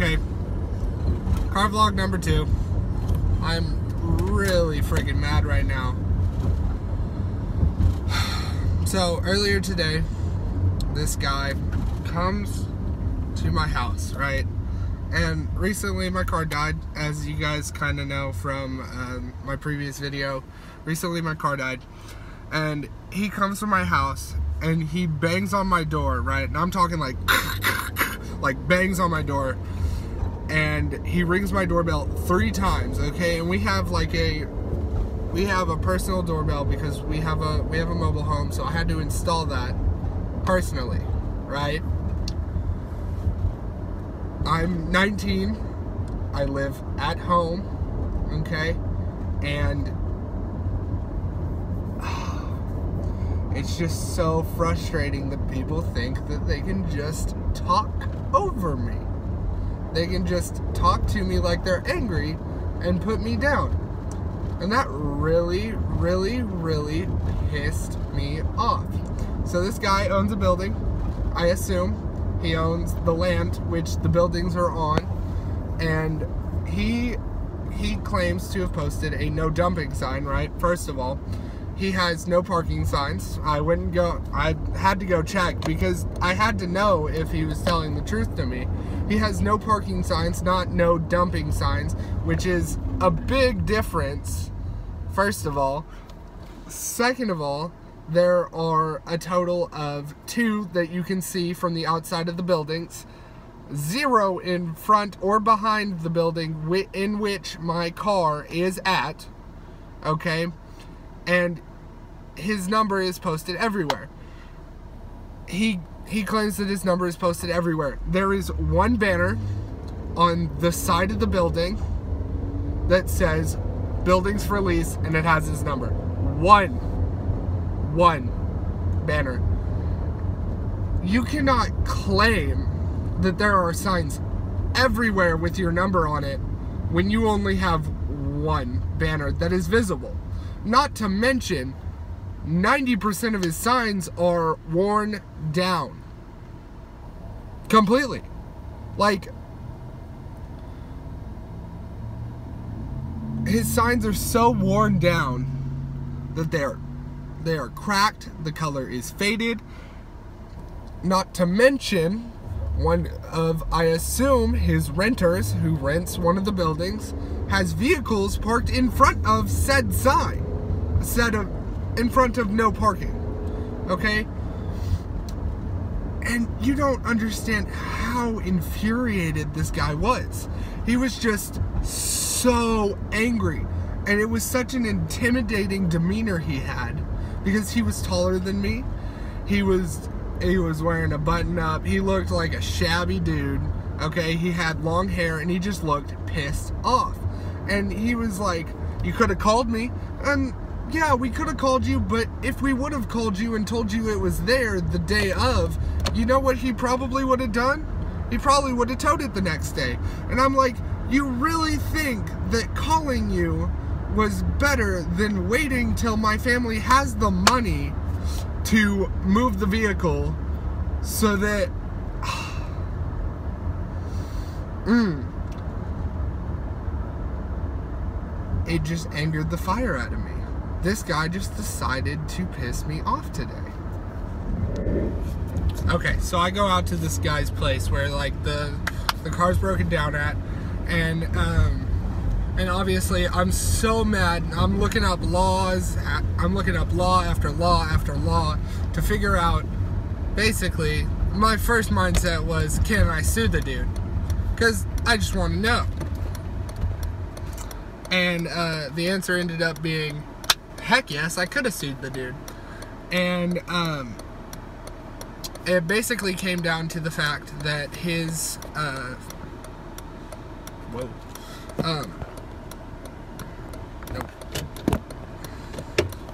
Okay, car vlog number 2. I'm really freaking mad right now. So earlier today, this guy comes to my house, right? And recently my car died, as you guys kind of know from my previous video. Recently my car died, and he comes to my house and he bangs on my door, right? And I'm talking like bangs on my door, and he rings my doorbell 3 times, okay? And we have a personal doorbell because we have a mobile home, so I had to install that personally, right? I'm 19, I live at home, okay? And it's just so frustrating that people think that they can just talk over me. They can just talk to me like they're angry and put me down. And that really, really, really pissed me off. So this guy owns a building. I assume he owns the land which the buildings are on. And he claims to have posted a no dumping sign, right? First of all, he has no parking signs. I had to go check because I had to know if he was telling the truth to me. He has no parking signs, not no dumping signs, which is a big difference, first of all. Second of all, there are a total of 2 that you can see from the outside of the buildings. 0 in front or behind the building in which my car is at, okay? And his number is posted everywhere. He claims that his number is posted everywhere. There is 1 banner on the side of the building that says buildings for lease, and it has his number. One banner. You cannot claim that there are signs everywhere with your number on it when you only have 1 banner that is visible. Not to mention, 90% of his signs are worn down. Completely. Like, his signs are so worn down that they are cracked, the color is faded. Not to mention, one of, I assume, his renters, who rents one of the buildings, has vehicles parked in front of said sign. In front of no parking, okay? And you don't understand how infuriated this guy was. He was just so angry, and it was such an intimidating demeanor he had because he was taller than me. He was wearing a button-up. He looked like a shabby dude, okay? He had long hair, and he just looked pissed off. And he was like, "You could have called me," and yeah, we could have called you, but if we would have called you and told you it was there the day of, you know what he probably would have done? He probably would have towed it the next day. And I'm like, you really think that calling you was better than waiting till my family has the money to move the vehicle so that... It just angered the fire out of me. This guy just decided to piss me off today. Okay, so I go out to this guy's place where like the car's broken down at, and obviously I'm so mad. I'm looking up laws. I'm looking up law after law after law to figure out. Basically, my first mindset was, can I sue the dude? Because I just want to know. And the answer ended up being, heck yes, I could have sued the dude. And it basically came down to the fact that his nope.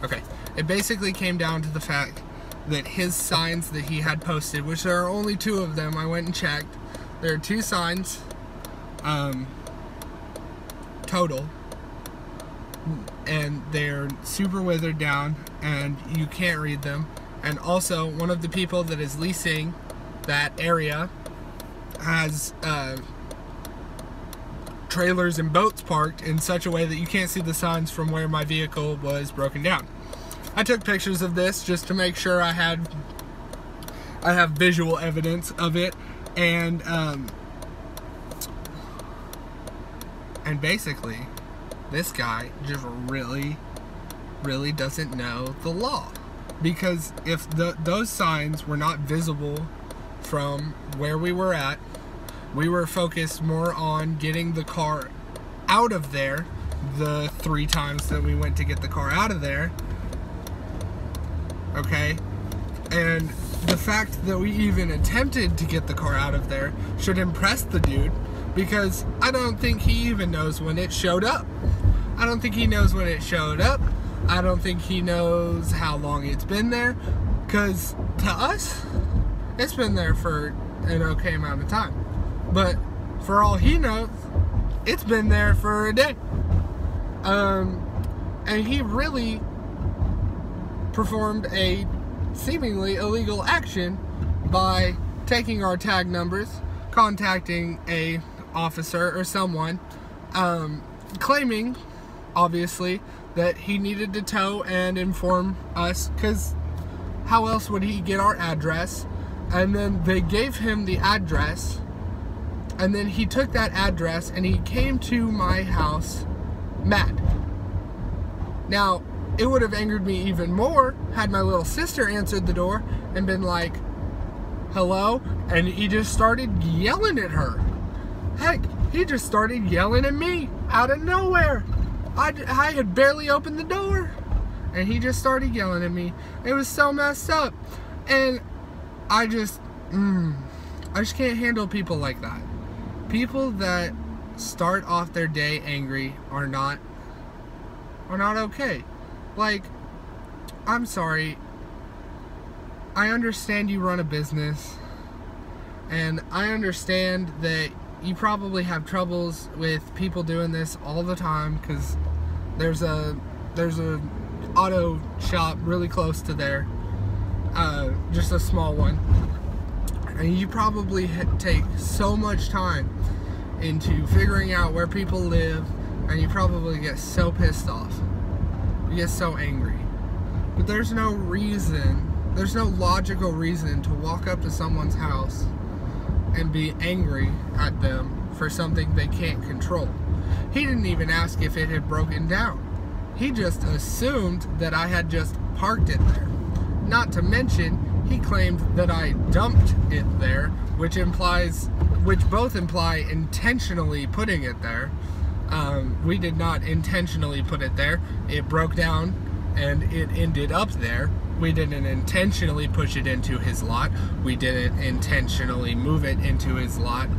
Okay. It basically came down to the fact that his signs that he had posted, which there are only 2 of them, I went and checked. There are 2 signs total, and they're super withered down and you can't read them. And also, one of the people that is leasing that area has trailers and boats parked in such a way that you can't see the signs from where my vehicle was broken down. I took pictures of this just to make sure I have visual evidence of it, and basically this guy just really doesn't know the law, because if those signs were not visible from where we were at, we were focused more on getting the car out of there the 3 times that we went to get the car out of there, okay? And the fact that we even attempted to get the car out of there should impress the dude, because I don't think he even knows when it showed up. I don't think he knows when it showed up. I don't think he knows how long it's been there, because to us, it's been there for an okay amount of time. But for all he knows, it's been there for a day. And he really performed a seemingly illegal action by taking our tag numbers, contacting a officer or someone, claiming, obviously, that he needed to tow and inform us, because how else would he get our address? And then they gave him the address, and then he took that address and he came to my house mad. Now, it would have angered me even more had my little sister answered the door and been like, hello? And he just started yelling at her. Heck, he just started yelling at me out of nowhere. I had barely opened the door, and he just started yelling at me. It was so messed up. And I just can't handle people like that. People that start off their day angry are not okay. Like, I'm sorry. I understand you run a business, and I understand that you probably have troubles with people doing this all the time, because there's a auto shop really close to there, just a small one, and you probably take so much time into figuring out where people live, and you probably get so pissed off, you get so angry. But there's no logical reason to walk up to someone's house and be angry at them for something they can't control. He didn't even ask if it had broken down. He just assumed that I had just parked it there. Not to mention, he claimed that I dumped it there, which both imply intentionally putting it there. We did not intentionally put it there. It broke down and it ended up there. We didn't intentionally push it into his lot. We didn't intentionally move it into his lot.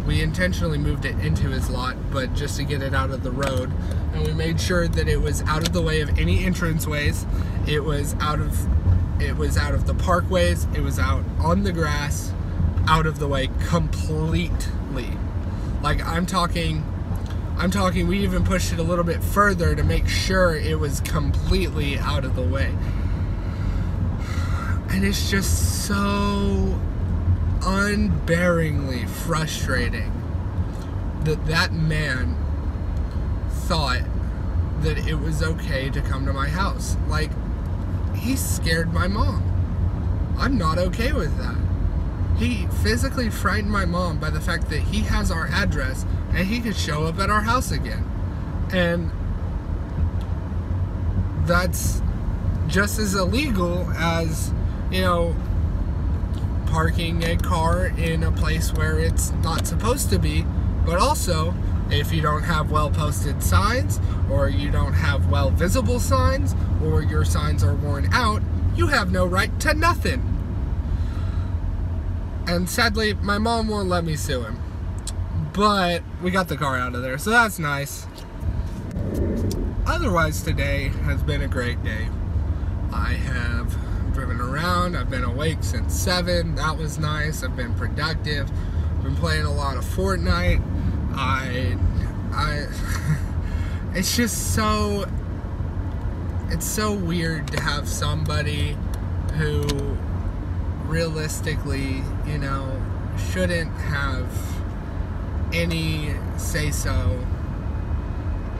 We intentionally moved it into his lot, but just to get it out of the road. And we made sure that it was out of the way of any entranceways. It was out of the parkways. It was out on the grass, out of the way completely. Like, I'm talking, we even pushed it a little bit further to make sure it was completely out of the way. And it's just so unbearingly frustrating that man thought that it was okay to come to my house. Like, he scared my mom. I'm not okay with that. He physically frightened my mom by the fact that he has our address and he could show up at our house again. And that's just as illegal as, parking a car in a place where it's not supposed to be. But also, if you don't have well-posted signs, or you don't have well-visible signs, or your signs are worn out, you have no right to nothing. And sadly, my mom won't let me sue him. But we got the car out of there, so that's nice. Otherwise, today has been a great day. I have driven around. I've been awake since 7. That was nice. I've been productive. Been playing a lot of Fortnite. It's just so... It's so weird to have somebody who realistically, shouldn't have any say-so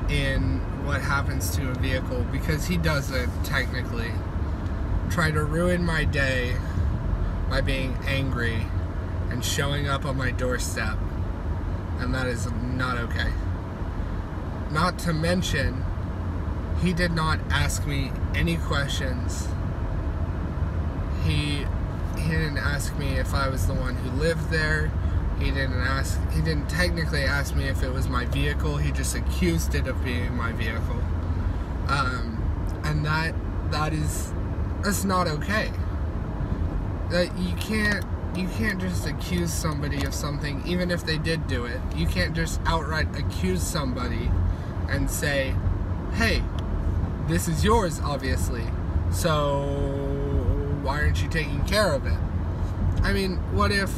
in what happens to a vehicle, because he doesn't technically try to ruin my day by being angry and showing up on my doorstep, and that is not okay. Not to mention, he did not ask me any questions. He didn't ask me if I was the one who lived there. He didn't technically ask me if it was my vehicle. He just accused it of being my vehicle. And that's not okay. That you can't just accuse somebody of something, even if they did do it. You can't just outright accuse somebody and say, hey, this is yours, obviously, so why aren't you taking care of it? I mean, what if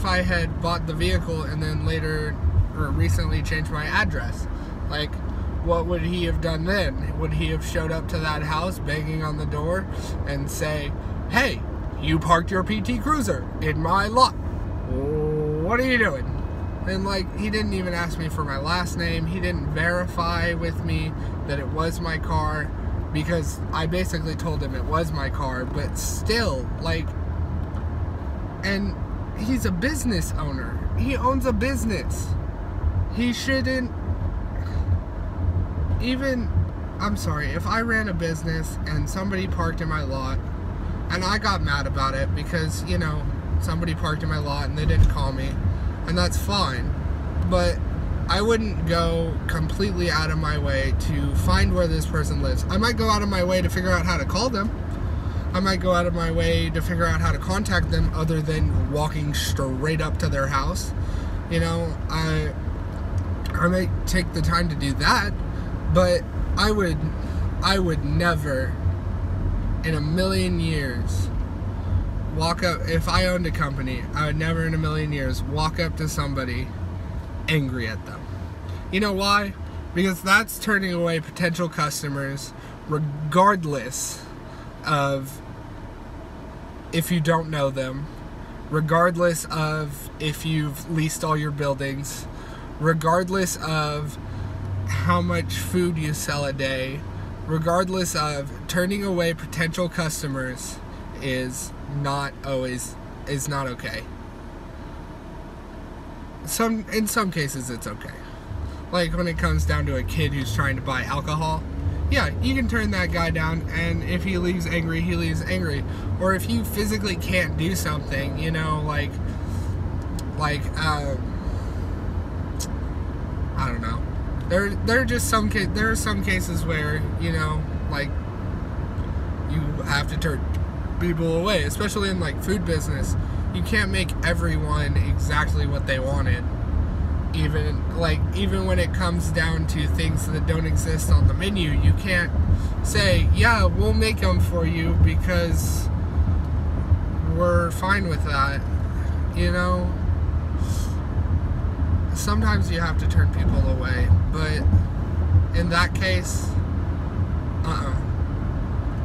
I had bought the vehicle and then later or recently changed my address? Like, what would he have done then? Would he have showed up to that house banging on the door and say, hey, you parked your PT Cruiser in my lot, what are you doing? And like, he didn't even ask me for my last name. He didn't verify with me that it was my car, because I basically told him it was my car. But still, like, and he's a business owner. He owns a business. He shouldn't even, I'm sorry, if I ran a business and somebody parked in my lot and I got mad about it because, you know, somebody parked in my lot and they didn't call me, and that's fine, but I wouldn't go completely out of my way to find where this person lives. I might go out of my way to figure out how to call them. I might go out of my way to figure out how to contact them other than walking straight up to their house. You know, I might take the time to do that, but I would never in a million years walk up, if I owned a company, I would never in a million years walk up to somebody angry at them. You know why? Because that's turning away potential customers, regardless of if you don't know them, regardless of if you've leased all your buildings, regardless of how much food you sell a day, regardless of, turning away potential customers is not okay. In some cases it's okay. Like when it comes down to a kid who's trying to buy alcohol, yeah, you can turn that guy down, and if he leaves angry, he leaves angry. Or if you physically can't do something, you know, like I don't know. There are some cases where, you know, like, you have to turn people away, especially in like food business. You can't make everyone exactly what they wanted. Even when it comes down to things that don't exist on the menu, you can't say, yeah, we'll make them for you because we're fine with that. You know, sometimes you have to turn people away, but in that case,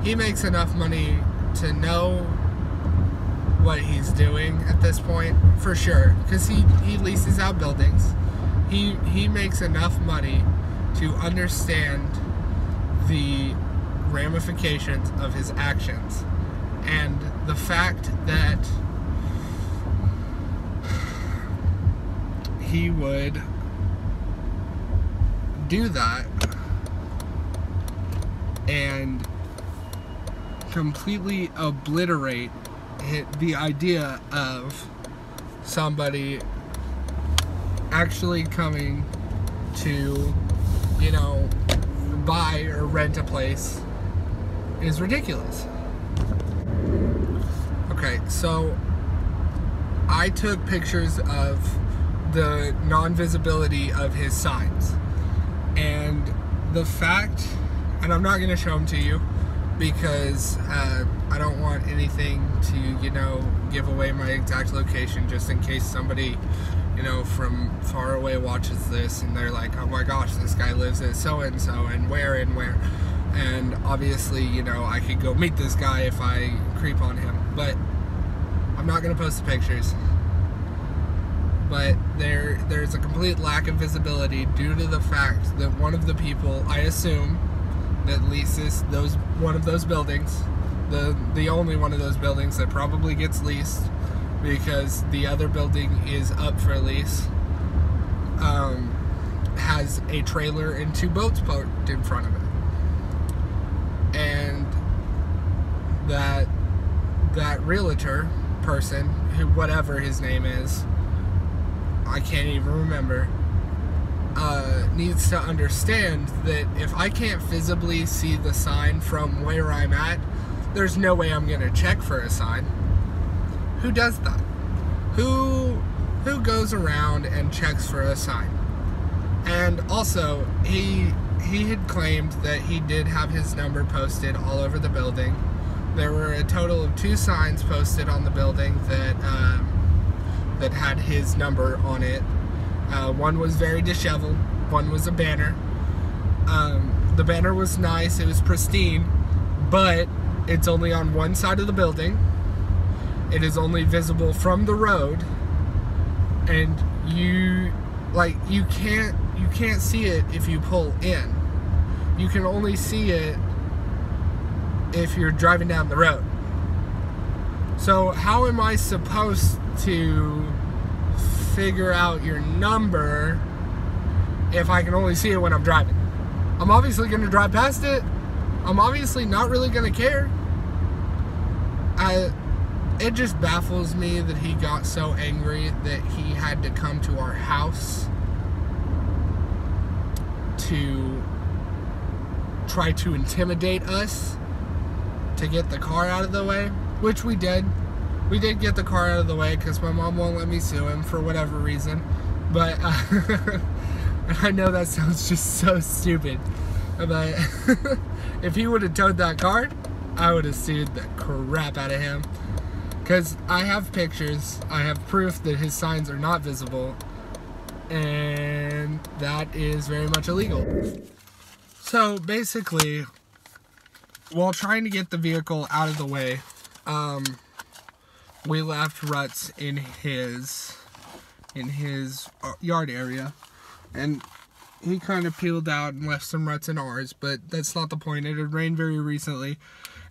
he makes enough money to know what he's doing at this point, for sure, because he leases out buildings. He makes enough money to understand the ramifications of his actions, and the fact that he would do that and completely obliterate the idea of somebody actually coming to, you know, buy or rent a place is ridiculous. Okay, so I took pictures of the non-visibility of his signs, and the fact, and I'm not going to show them to you because I don't want anything to, you know, give away my exact location, just in case somebody, you know, from far away watches this and they're like, oh my gosh, this guy lives at so-and-so and where, and obviously, you know, I could go meet this guy if I creep on him, but I'm not going to post the pictures. but there's a complete lack of visibility due to the fact that one of the people, I assume, that leases one of those buildings, the only one of those buildings that probably gets leased because the other building is up for lease, has a trailer and 2 boats parked in front of it. And that realtor person, who, whatever his name is, I can't even remember, needs to understand that if I can't visibly see the sign from where I'm at, there's no way I'm gonna check for a sign. Who does that? Who goes around and checks for a sign? And also, he had claimed that he did have his number posted all over the building. There were a total of 2 signs posted on the building that had his number on it. One was very disheveled. One was a banner. The banner was nice. It was pristine, but it's only on one side of the building. It is only visible from the road, and you can't see it if you pull in. You can only see it if you're driving down the road. So how am I supposed to figure out your number if I can only see it when I'm driving? I'm obviously going to drive past it. I'm obviously not really going to care. It just baffles me that he got so angry that he had to come to our house to try to intimidate us to get the car out of the way, which we did. We did get the car out of the way because my mom won't let me sue him for whatever reason. But I know that sounds just so stupid, but if he would have towed that car, I would have sued the crap out of him. Because I have pictures, I have proof that his signs are not visible, and that is very much illegal. So basically, while trying to get the vehicle out of the way, we left ruts in his yard area, and he kind of peeled out and left some ruts in ours, but that's not the point. It had rained very recently,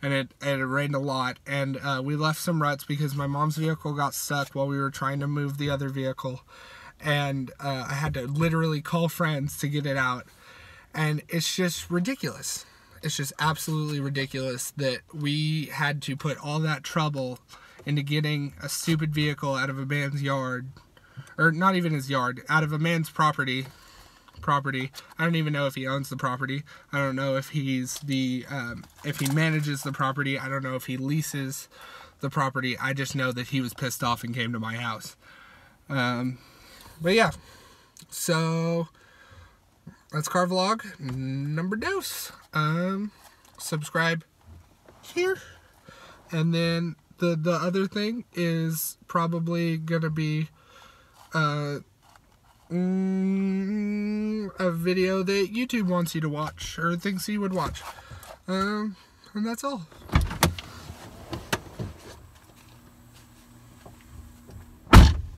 and it rained a lot, and we left some ruts because my mom's vehicle got stuck while we were trying to move the other vehicle, and I had to literally call friends to get it out, and it's just ridiculous. It's just absolutely ridiculous that we had to put all that trouble into getting a stupid vehicle out of a man's yard, or not even his yard, out of a man's property. I don't even know if he owns the property. I don't know if he's if he manages the property. I don't know if he leases the property. I just know that he was pissed off and came to my house. But yeah, so that's car vlog number dos. Subscribe here, and then the other thing is probably gonna be a video that YouTube wants you to watch, or thinks you would watch, and that's all.